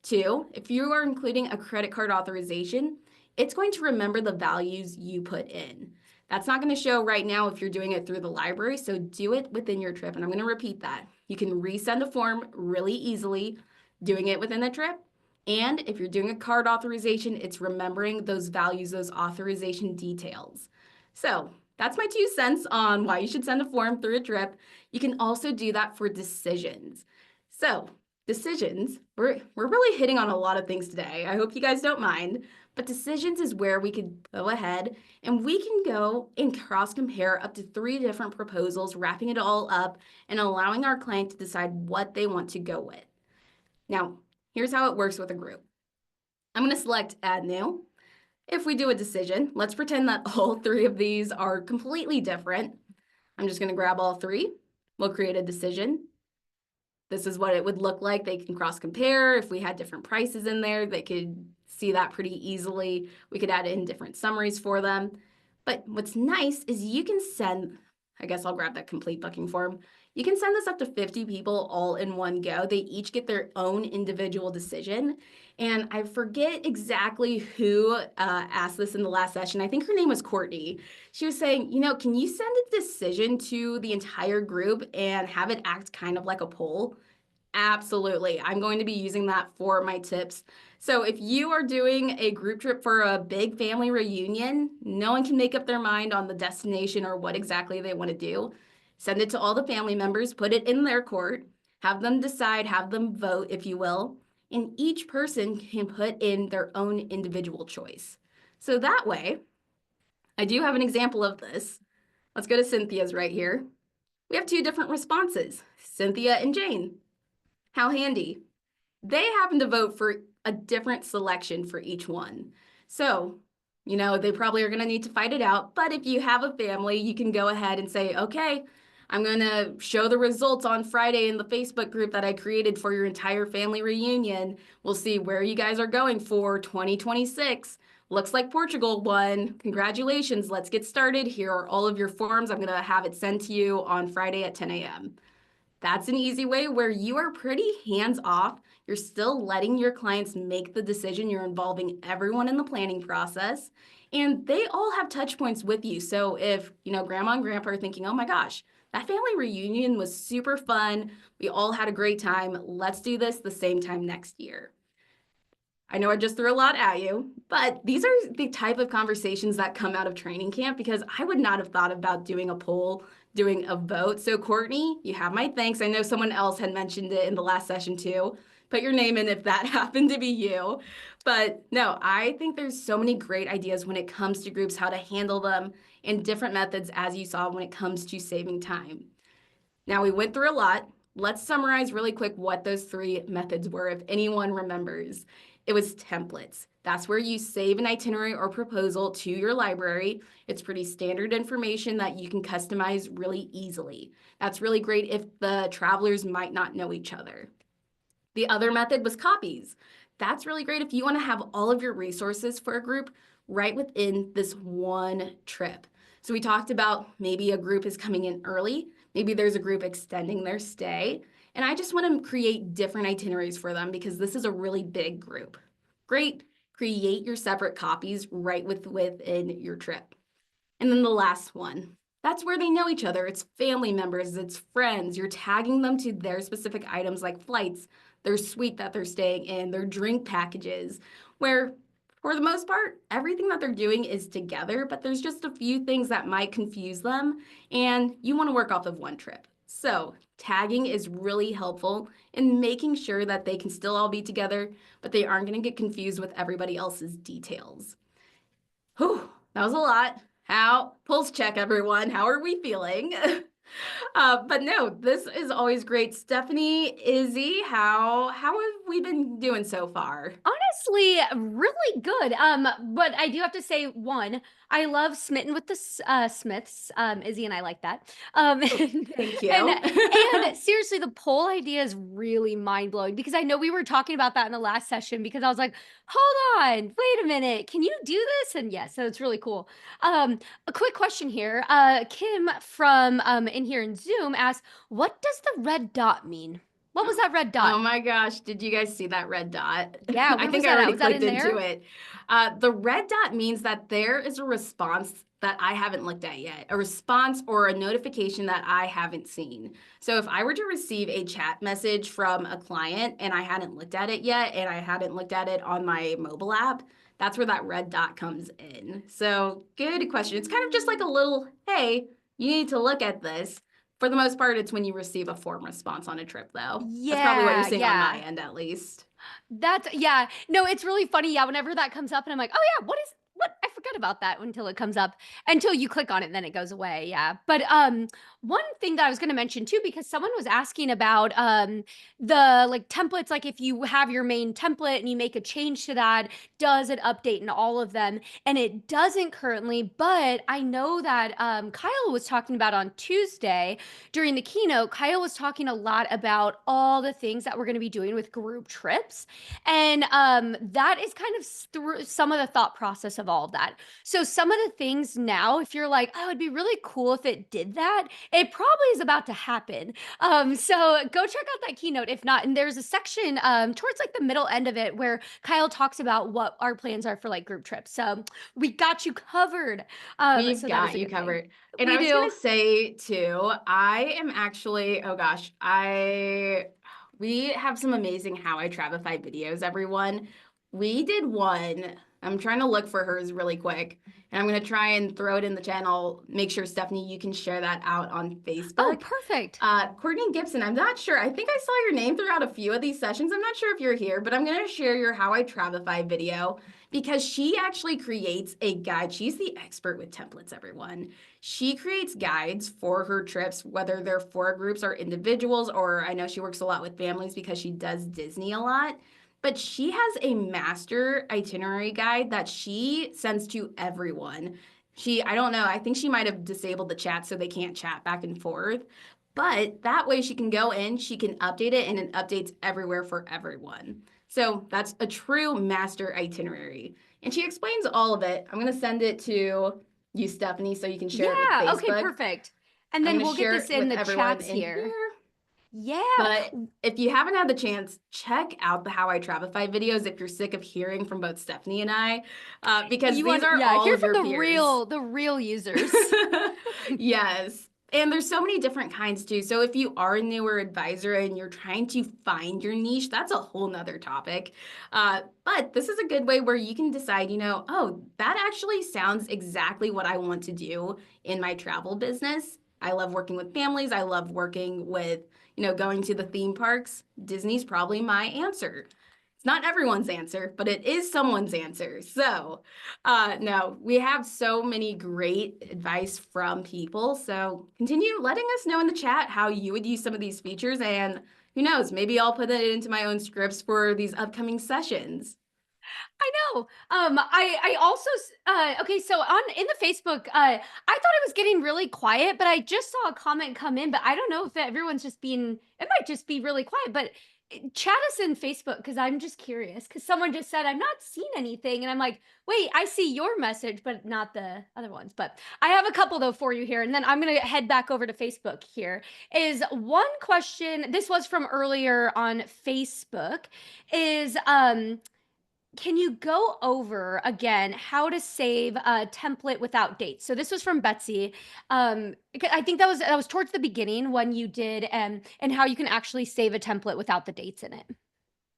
2, if you are including a credit card authorization, it's going to remember the values you put in. That's not going to show right now if you're doing it through the library, so do it within your trip. And I'm going to repeat that. You can resend a form really easily doing it within the trip. And if you're doing a card authorization, it's remembering those values, those authorization details. So that's my 2 cents on why you should send a form through a trip. You can also do that for decisions. So Decisions. We're really hitting on a lot of things today. I hope you guys don't mind. But decisions is where we could go ahead and we can go and cross compare up to 3 different proposals, wrapping it all up and allowing our client to decide what they want to go with. Now, here's how it works with a group. I'm going to select add new. If we do a decision, let's pretend that all 3 of these are completely different. I'm just going to grab all 3. We'll create a decision. This is what it would look like. They can cross compare. If we had different prices in there, they could see that pretty easily. We could add in different summaries for them. But what's nice is you can send, I guess I'll grab that complete booking form. You can send this up to 50 people all in one go. They each get their own individual decision. And I forget exactly who asked this in the last session. I think her name was Courtney. She was saying, can you send a decision to the entire group and have it act kind of like a poll? Absolutely. I'm going to be using that for my tips. So if you are doing a group trip for a big family reunion, no one can make up their mind on the destination or what exactly they want to do. Send it to all the family members, put it in their court, have them decide, have them vote, if you will, and each person can put in their own individual choice. So that way, I do have an example of this. Let's go to Cynthia's right here. We have 2 different responses, Cynthia and Jane. How handy. They happen to vote for a different selection for each one. So, they probably are going to need to fight it out. But if you have a family, you can go ahead and say, okay, I'm going to show the results on Friday in the Facebook group that I created for your entire family reunion. We'll see where you guys are going for 2026. Looks like Portugal won. Congratulations. Let's get started. Here are all of your forms. I'm going to have it sent to you on Friday at 10 a.m. That's an easy way where you are pretty hands off. You're still letting your clients make the decision. You're involving everyone in the planning process. And they all have touch points with you. So if, grandma and grandpa are thinking, oh my gosh, that family reunion was super fun. We all had a great time. Let's do this the same time next year. I know I just threw a lot at you, but these are the type of conversations that come out of training camp because I would not have thought about doing a poll, doing a vote. So Courtney, you have my thanks. I know someone else had mentioned it in the last session too. Put your name in if that happened to be you. But no, I think there's so many great ideas when it comes to groups, how to handle them, and different methods as you saw when it comes to saving time. Now we went through a lot. Let's summarize really quick what those 3 methods were, if anyone remembers. It was templates. That's where you save an itinerary or proposal to your library. It's pretty standard information that you can customize really easily. That's really great if the travelers might not know each other. The other method was copies. That's really great if you want to have all of your resources for a group right within this one trip. So we talked about maybe a group is coming in early, maybe there's a group extending their stay, and I just want to create different itineraries for them because this is a really big group. Great, create your separate copies right within your trip. And then the last one, that's where they know each other. It's family members, it's friends. You're tagging them to their specific items like flights, their suite that they're staying in, their drink packages, where for the most part, everything that they're doing is together, but there's just a few things that might confuse them, and you want to work off of one trip. So tagging is really helpful in making sure that they can still all be together, but they aren't going to get confused with everybody else's details. Whew, that was a lot. Pulse check, everyone. How are we feeling? But no, this is always great. Stephanie, Izzy, how have we been doing so far? Honestly, really good. But I do have to say, one, I love Smitten with the Smiths. Izzy and I like that. And, Thank and you. and seriously, the poll idea is really mind blowing because I know we were talking about that in the last session because I was like, hold on, wait a minute, can you do this? And yes, so it's really cool. A quick question here. Kim from in here in Zoom asked, what does the red dot mean? What was that red Oh dot? my gosh, did you guys see that red dot? Yeah, I where was think I that at? already Was that clicked in into there? it. The red dot means that there is a response that I haven't looked at yet, a response or a notification that I haven't seen. So if I were to receive a chat message from a client and I hadn't looked at it yet and I hadn't looked at it on my mobile app, that's where that red dot comes in. So good question. It's kind of just like a little, hey, you need to look at this. For the most part, it's when you receive a form response on a trip, though. That's probably what you're Yeah, seeing on my yeah. end, at least. That's yeah. No, it's really funny, yeah, whenever that comes up and I'm like, "Oh, yeah, what? I forgot about that," until it comes up, until you click on it, then it goes away, yeah. But, one thing that I was gonna mention too, because someone was asking about, the, like, templates, like, if you have your main template and you make a change to that, does it update in all of them? And it doesn't currently, but I know that, Kyle was talking about on Tuesday during the keynote, Kyle was talking a lot about all the things that we're gonna be doing with group trips, and that is kind of through some of the thought process of all of that. So some of the things now, if you're like, oh, it'd be really cool if it did that, it probably is about to happen. So go check out that keynote if not. And there's a section towards like the middle end of it where Kyle talks about what our plans are for like group trips. So we got you covered. We've So that is got a you good thing. covered. And I We was do. gonna say too, I am actually, oh gosh, we have some amazing How I Travefy videos, everyone. We did one. I'm trying to look for hers really quick, and I'm gonna try and throw it in the channel. Make sure, Stephanie, you can share that out on Oh, Facebook. perfect. Courtney Gibson, I'm not sure. I think I saw your name throughout a few of these sessions. I'm not sure if you're here, but I'm going to share your How I Travefy video because she actually creates a guide. She's the expert with templates, everyone. She creates guides for her trips, whether they're for groups or individuals, or I know she works a lot with families because she does Disney a lot. But she has a master itinerary guide that she sends to everyone. I don't know, I think she might have disabled the chat so they can't chat back and forth. But that way she can go in, she can update it, and it updates everywhere for everyone. So that's a true master itinerary. And she explains all of it. I'm going to send it to you, Stephanie, so you can share it with Yeah. Okay, Facebook. perfect. And I'm then going to we'll get share this it in with the everyone chats in here. here. Yeah. But if you haven't had the chance, check out the How I Travefy videos if you're sick of hearing from both Stephanie and I, because You these want are yeah, all hear of your from peers. the real users. Yes. And there's so many different kinds too. So if you are a newer advisor and you're trying to find your niche, that's a whole nother topic. But this is a good way where you can decide, oh, that actually sounds exactly what I want to do in my travel business. I love working with families. I love working with, going to the theme parks. Disney's probably my answer. It's not everyone's answer, but it is someone's answer. So, no, we have so many great advice from people. So continue letting us know in the chat how you would use some of these features. And who knows, maybe I'll put it into my own scripts for these upcoming sessions. I know. I also okay, so on in the Facebook, I thought it was getting really quiet, but I just saw a comment come in, but I don't know if everyone's just being it might just be really quiet, but chat us in Facebook because I'm just curious because someone just said I'm not seeing anything and I'm like, wait, I see your message, but not the other ones. But I have a couple though for you here, and then I'm gonna head back over to Facebook here. Is one question, this was from earlier on Facebook, is can you go over again how to save a template without dates? So this was from Betsy. I think that was towards the beginning when you did and how you can actually save a template without the dates in it.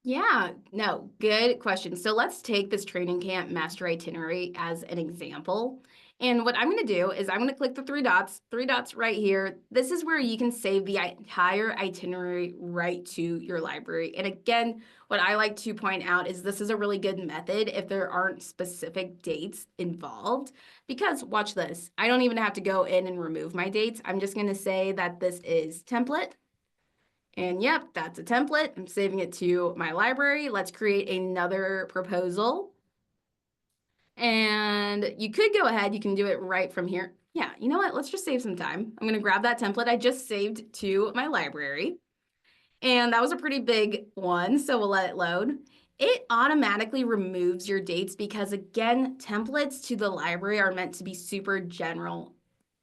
Yeah, no, good question. So let's take this training camp master itinerary as an example. And what I'm going to do is I'm going to click the three dots right here. This is where you can save the entire itinerary right to your library. And again, what I like to point out is this is a really good method if there aren't specific dates involved. Because watch this, I don't even have to go in and remove my dates. I'm just going to say that this is template. And yep, that's a template. I'm saving it to my library. Let's create another proposal. And you could go ahead, you can do it right from here. Yeah, you know what? Let's just save some time. I'm gonna grab that template I just saved to my library. And that was a pretty big one, so we'll let it load. It automatically removes your dates because again, templates to the library are meant to be super general,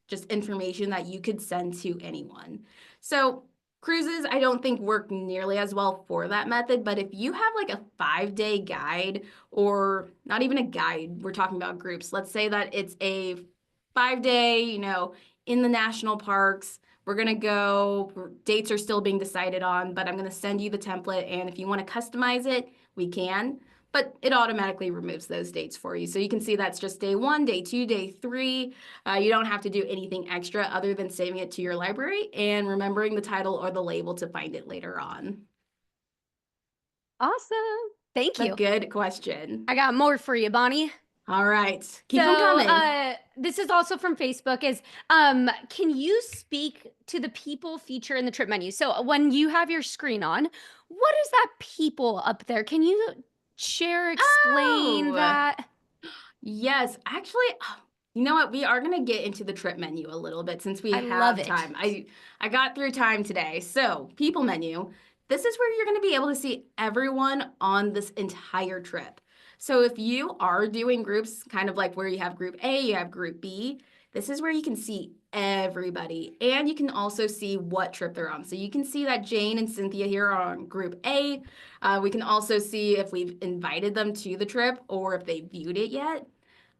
just information that you could send to anyone. So cruises, I don't think work nearly as well for that method, but if you have like a 5-day guide or not even a guide, we're talking about groups. Let's say that it's a 5-day, in the national parks. We're going to go, dates are still being decided on, but I'm going to send you the template. And if you want to customize it, we can. but it automatically removes those dates for you. So you can see that's just day 1, day 2, day 3. You don't have to do anything extra other than saving it to your library and remembering the title or the label to find it later on. Awesome. Thank A you. good question. I got more for you, Bonnie. All right, keep them So, coming. this is also from Facebook is can you speak to the people feature in the trip menu? So when you have your screen on, what is that people up there? Can you share, explain Oh, that? yes, actually, you know what? We are going to get into the trip menu a little bit since we I love have it. time. I got through time today. So, people menu. This is where you're going to be able to see everyone on this entire trip. So, if you are doing groups, kind of like where you have group A, you have group B, this is where you can see everybody. And you can also see what trip they're on. So, you can see that Jane and Cynthia here are on group A. We can also see if we've invited them to the trip or if they viewed it yet.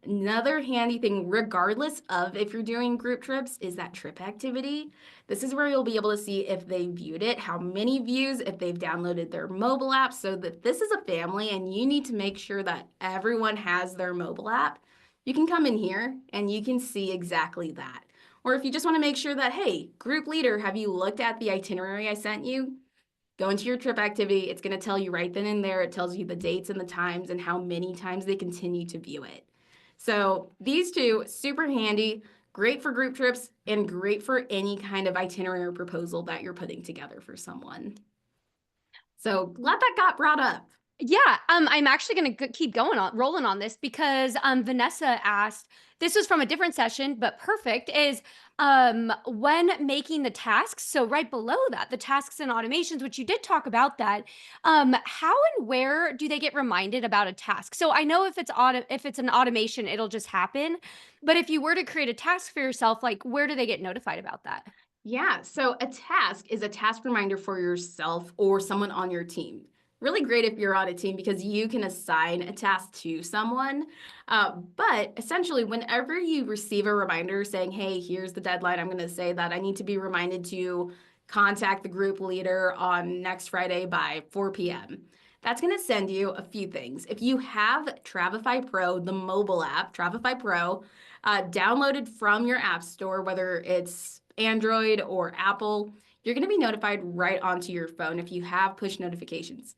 Another handy thing, regardless of if you're doing group trips, is that trip activity. This is where you'll be able to see if they viewed it, how many views, if they've downloaded their mobile app, so that this is a family and you need to make sure that everyone has their mobile app. You can come in here and you can see exactly that. Or if you just want to make sure that, hey, group leader, have you looked at the itinerary I sent you? Go into your trip activity. It's going to tell you right then and there. It tells you the dates and the times and how many times they continue to view it. So these two, super handy, great for group trips and great for any kind of itinerary proposal that you're putting together for someone. So glad that got brought up. Yeah, I'm actually going to keep going on rolling on this because Vanessa asked, this was from a different session, but perfect, is when making the tasks, so right below that, the tasks and automations, which you did talk about that, how and where do they get reminded about a task? So I know if it's an automation, it'll just happen, but if you were to create a task for yourself, like where do they get notified about that? Yeah, so a task is a task reminder for yourself or someone on your team. Really great if you're on a team because you can assign a task to someone. But essentially, whenever you receive a reminder saying, hey, here's the deadline, I'm going to say that I need to be reminded to contact the group leader on next Friday by 4 p.m. That's going to send you a few things. If you have Travefy Pro, the mobile app, Travefy Pro, downloaded from your app store, whether it's Android or Apple, you're going to be notified right onto your phone if you have push notifications,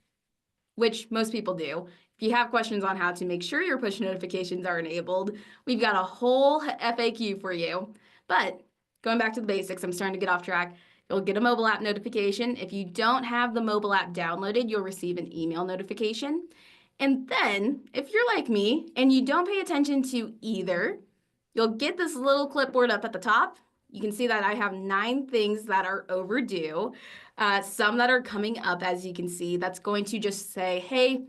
which most people do. If you have questions on how to make sure your push notifications are enabled, we've got a whole FAQ for you. But going back to the basics, I'm starting to get off track. You'll get a mobile app notification. If you don't have the mobile app downloaded, you'll receive an email notification. And then, if you're like me and you don't pay attention to either, you'll get this little clipboard up at the top. You can see that I have 9 things that are overdue, some that are coming up, as you can see. That's going to just say, hey,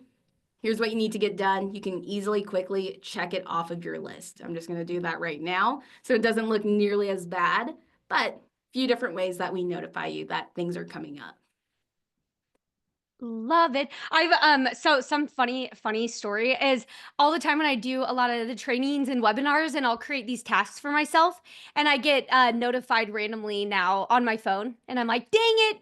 here's what you need to get done. You can easily, quickly check it off of your list. I'm just going to do that right now so it doesn't look nearly as bad, but a few different ways that we notify you that things are coming up. Love it. I've so some funny story is all the time when I do a lot of the trainings and webinars and I'll create these tasks for myself and I get notified randomly now on my phone and I'm like, "Dang it,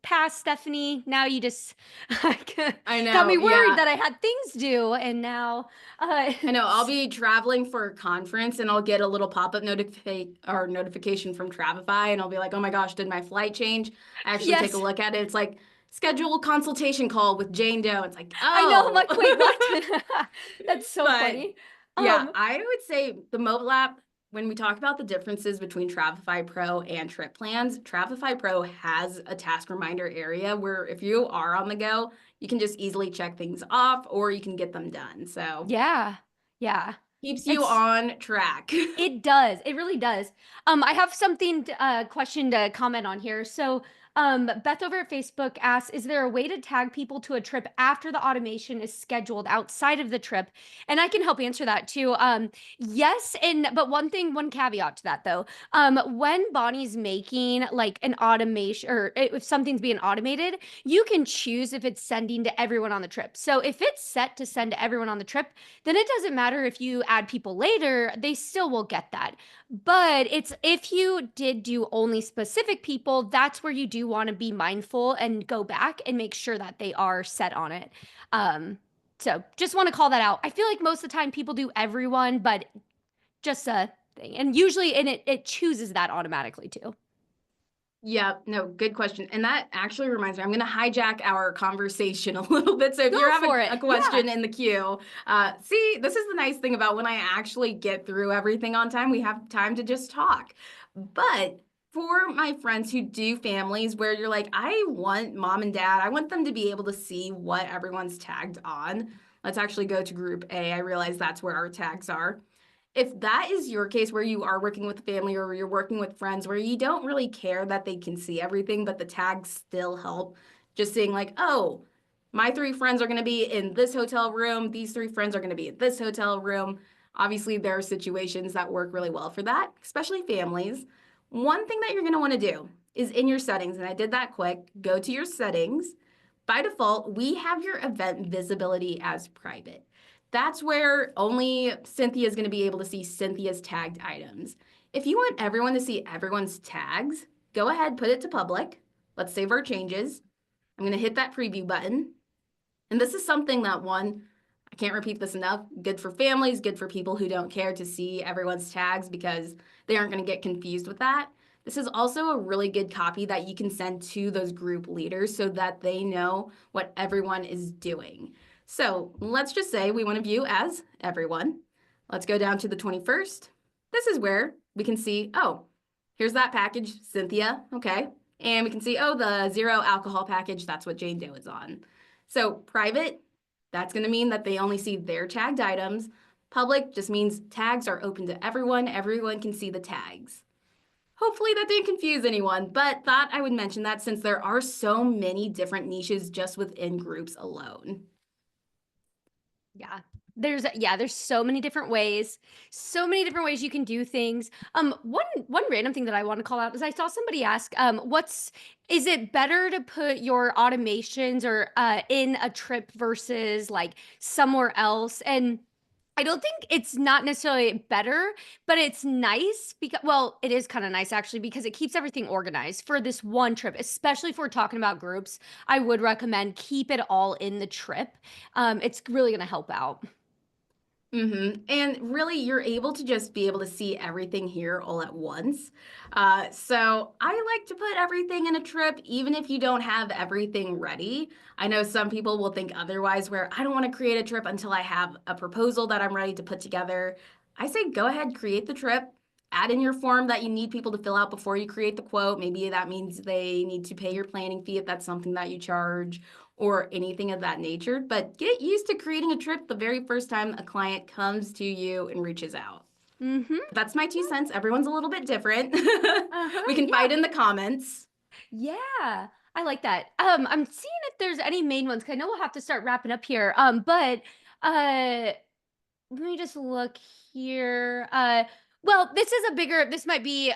pass Stephanie. Now you just I got know, me worried yeah. that I had things due and now I know I'll be traveling for a conference and I'll get a little pop-up notification from Travefy and I'll be like, "Oh my gosh, did my flight change?" I actually take a yes, look at it. It's like schedule a consultation call with Jane Doe. It's like, I know. I'm "Oh." like, "Wait, what?" That's so But funny. yeah, Um I would say the mobile app, when we talk about the differences between Travefy Pro and Trip Plans, Travefy Pro has a task reminder area where if you are on the go, you can just easily check things off or you can get them done. So yeah. Yeah. keeps you It's on track. It does. It really does. I have something question to comment on here. So, Beth over at Facebook asks, is there a way to tag people to a trip after the automation is scheduled outside of the trip? And I can help answer that too. Yes, and but one caveat to that though. When Bonnie's making like an automation or if something's being automated, you can choose if it's sending to everyone on the trip. So if it's set to send to everyone on the trip, then it doesn't matter if you add people later, they still will get that. But it's if you did do only specific people, that's where you do want to be mindful and go back and make sure that they are set on it. Um, So just want to call that out. I feel like most of the time people do everyone, but just a thing. And usually and it chooses that automatically too. Yeah, no, good question. And that actually reminds me, I'm going to hijack our conversation a little bit. So if Go you have for a it. Yeah. question in the queue, see, this is the nice thing about when I actually get through everything on time, we have time to just talk. But for my friends who do families where you're like, I want mom and dad, I want them to be able to see what everyone's tagged on. Let's actually go to group A. I realize that's where our tags are. If that is your case where you are working with family or you're working with friends where you don't really care that they can see everything, but the tags still help, just seeing like, oh, my three friends are going to be in this hotel room. These three friends are going to be in this hotel room. Obviously, there are situations that work really well for that, especially families. One thing that you're going to want to do is in your settings, and I did that quick, go to your settings. By default, we have your event visibility as private. That's where only Cynthia is going to be able to see Cynthia's tagged items. If you want everyone to see everyone's tags, go ahead, put it to public. Let's save our changes. I'm going to hit that preview button. And this is something that one, I can't repeat this enough, good for families, good for people who don't care to see everyone's tags because they aren't going to get confused with that. This is also a really good copy that you can send to those group leaders so that they know what everyone is doing. So let's just say we want to view as everyone. Let's go down to the 21st. This is where we can see, oh, here's that package, Cynthia, okay. And we can see, oh, the zero alcohol package, that's what Jane Doe is on. So private, that's going to mean that they only see their tagged items. Public just means tags are open to everyone. Everyone can see the tags. Hopefully that didn't confuse anyone, but thought I would mention that since there are so many different niches just within groups alone. Yeah. There's so many different ways you can do things. One random thing that I want to call out is I saw somebody ask, what's is it better to put your automations or in a trip versus like somewhere else? And I don't think it's not necessarily better, but it's nice because, well, it is kind of nice actually because it keeps everything organized for this one trip, especially if we're talking about groups. I would recommend keep it all in the trip. It's really going to help out. And really, you're able to just be able to see everything here all at once. So I like to put everything in a trip, even if you don't have everything ready. I know some people will think otherwise, where I don't want to create a trip until I have a proposal that I'm ready to put together. I say go ahead, create the trip. Add in your form that you need people to fill out before you create the quote. Maybe that means they need to pay your planning fee if that's something that you charge or anything of that nature. But get used to creating a trip the very first time a client comes to you and reaches out. Mm-hmm. That's my 2 cents. Everyone's a little bit different. Uh-huh. We can Yeah. fight in the comments. Yeah. I like that. I'm seeing if there's any main ones 'cause I know we'll have to start wrapping up here. But let me just look here. Well, this might be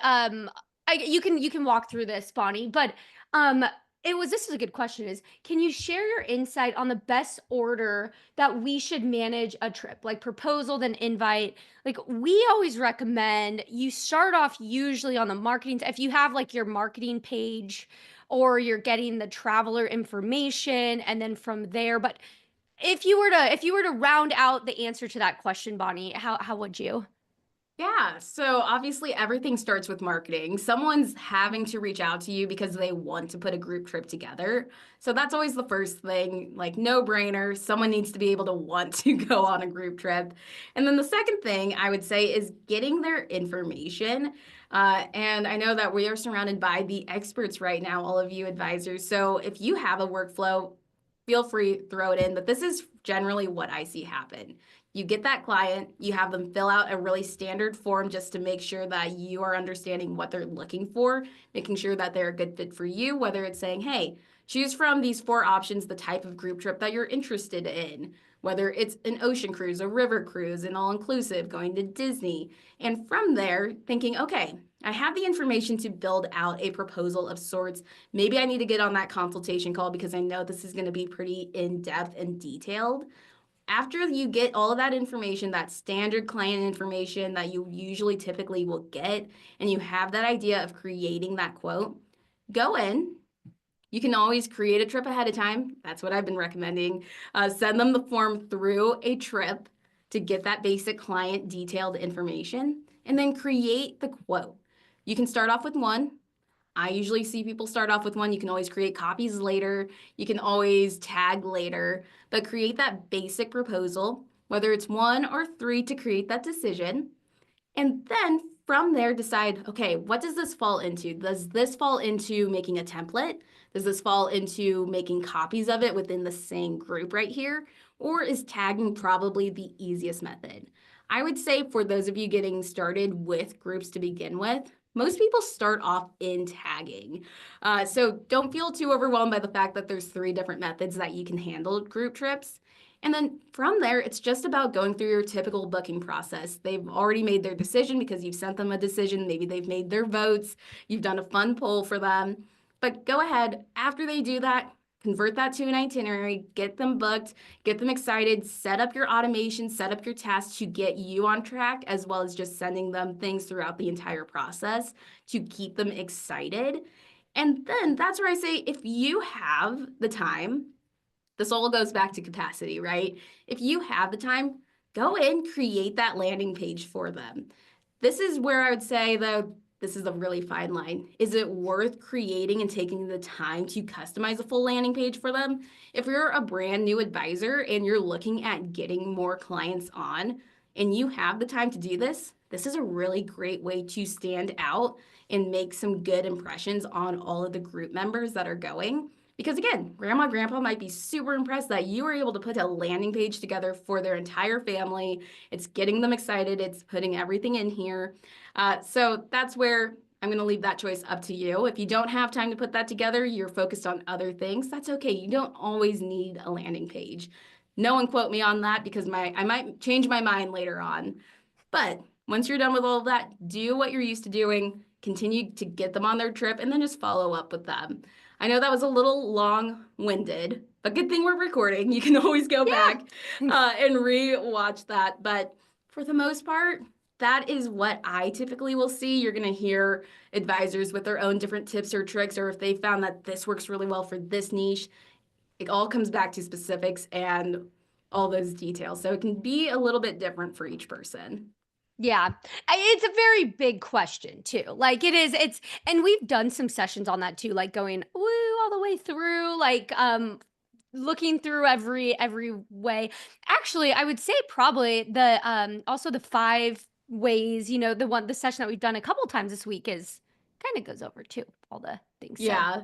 you can walk through this, Bonnie, but um this is a good question is can you share your insight on the best order that we should manage a trip like proposal then invite like we always recommend you start off usually on the marketing if you have like your marketing page or you're getting the traveler information and then from there but if you were to round out the answer to that question, Bonnie, how would you? Yeah, so obviously everything starts with marketing. Someone's having to reach out to you because they want to put a group trip together. So that's always the first thing, like no brainer. Someone needs to be able to want to go on a group trip. And then the second thing I would say is getting their information. And I know that we are surrounded by the experts right now, all of you advisors. So if you have a workflow, feel free, throw it in. But this is generally what I see happen. You get that client, you have them fill out a really standard form just to make sure that you are understanding what they're looking for, making sure that they're a good fit for you, whether it's saying, hey, choose from these 4 options the type of group trip that you're interested in, whether it's an ocean cruise, a river cruise, an all inclusive, going to Disney. And from there, thinking, okay, I have the information to build out a proposal of sorts. Maybe I need to get on that consultation call because I know this is going to be pretty in depth and detailed. After you get all of that information, that standard client information that you usually typically will get, and you have that idea of creating that quote, go in, You can always create a trip ahead of time. That's what I've been recommending. Send them the form through a trip to get that basic client detailed information, and then create the quote. You can start off with one. I usually see people start off with one. You can always create copies later. You can always tag later, but create that basic proposal, whether it's one or three to create that decision. And then from there, decide, okay, what does this fall into? Does this fall into making a template? Does this fall into making copies of it within the same group right here? Or is tagging probably the easiest method? I would say for those of you getting started with groups to begin with, most people start off in tagging. So don't feel too overwhelmed by the fact that there's three different methods that you can handle group trips. And then from there, it's just about going through your typical booking process. They've already made their decision because you've sent them a decision. Maybe they've made their votes. You've done a fun poll for them. But go ahead, after they do that, convert that to an itinerary, get them booked, get them excited, set up your automation, set up your tasks to get you on track, as well as just sending them things throughout the entire process to keep them excited. And then that's where I say if you have the time, this all goes back to capacity, right? If you have the time, go in, create that landing page for them. This is where I would say, though, this is a really fine line. Is it worth creating and taking the time to customize a full landing page for them? If you're a brand new advisor and you're looking at getting more clients on and you have the time to do this, this is a really great way to stand out and make some good impressions on all of the group members that are going. Because again, grandma, grandpa might be super impressed that you were able to put a landing page together for their entire family. It's getting them excited. It's putting everything in here. So that's where I'm going to leave that choice up to you. If you don't have time to put that together, you're focused on other things, that's okay. You don't always need a landing page. No one quote me on that because I might change my mind later on. But once you're done with all of that, do what you're used to doing, continue to get them on their trip, and then just follow up with them. I know that was a little long-winded, but good thing we're recording. You can always go back Yeah. and re-watch that. But for the most part, that is what I typically will see. You're going to hear advisors with their own different tips or tricks, or if they found that this works really well for this niche. It all comes back to specifics and all those details. So it can be a little bit different for each person. Yeah. It's a very big question too. Like it's and we've done some sessions on that too, like going woo all the way through, like looking through every way. Actually, I would say probably the also the 5 ways, the session that we've done a couple times this week is kind of goes over too, all the things. So Yeah.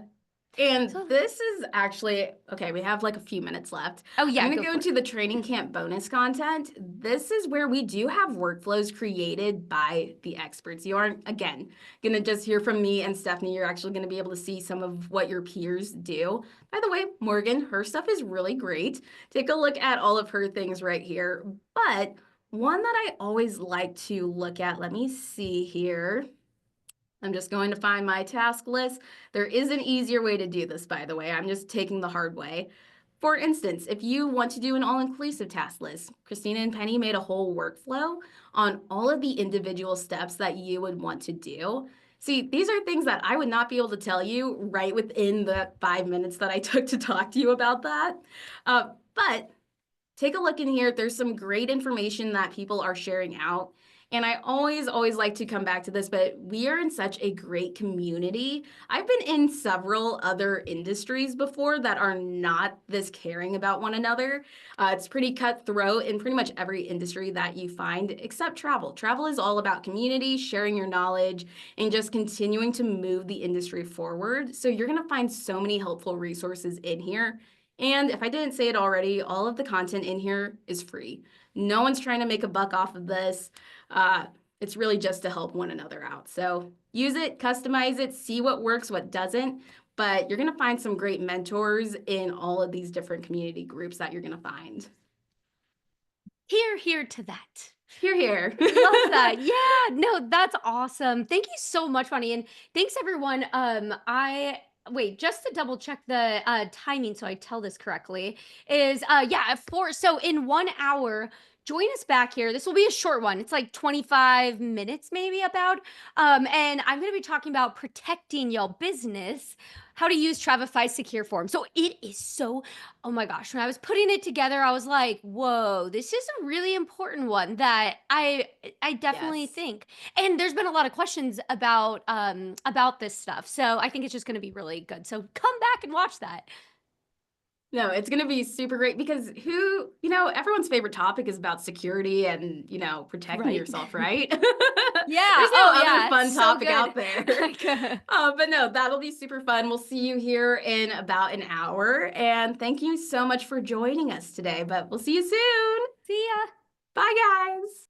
And so this is actually, okay, we have like a few minutes left. oh I'm yeah, going to go go for it. into the training camp bonus content. This is where we do have workflows created by the experts. You aren't, again, going to just hear from me and Stephanie. You're actually going to be able to see some of what your peers do. By the way, Morgan, her stuff is really great. Take a look at all of her things right here. But one that I always like to look at, let me see here. I'm just going to find my task list. There is an easier way to do this, by the way. I'm just taking the hard way. For instance, if you want to do an all-inclusive task list, Christina and Penny made a whole workflow on all of the individual steps that you would want to do. See, these are things that I would not be able to tell you right within the 5 minutes that I took to talk to you about that. But take a look in here. There's some great information that people are sharing out. And I always like to come back to this, but we are in such a great community. I've been in several other industries before that are not this caring about one another. It's pretty cutthroat in pretty much every industry that you find, except travel. Travel is all about community, sharing your knowledge, and just continuing to move the industry forward. So you're going to find so many helpful resources in here. And if I didn't say it already, all of the content in here is free. No one's trying to make a buck off of this. It's really just to help one another out. So use it, customize it, see what works, what doesn't. But you're going to find some great mentors in all of these different community groups that you're going to find. Here to that. Here, here. Love that. Yeah, no, that's awesome. Thank you so much, Bonnie, and thanks everyone. I wait, just to double check the timing so I tell this correctly is yeah, so in 1 hour, join us back here. This will be a short one. It's like 25 minutes maybe about. And I'm going to be talking about protecting your business how to use Travefy secure form. So it is so, oh my gosh, when I was putting it together, I was like, whoa, this is a really important one that I definitely Yes. think. And there's been a lot of questions about this stuff. So I think it's just gonna be really good. So come back and watch that. No, it's gonna be super great because everyone's favorite topic is about security and, protecting Right? yourself, right? Yeah. There's no Oh other yeah. fun So topic good. out there. Like, But no, that'll be super fun. We'll see you here in about an hour. And thank you so much for joining us today. But we'll see you soon. see ya. Bye, guys.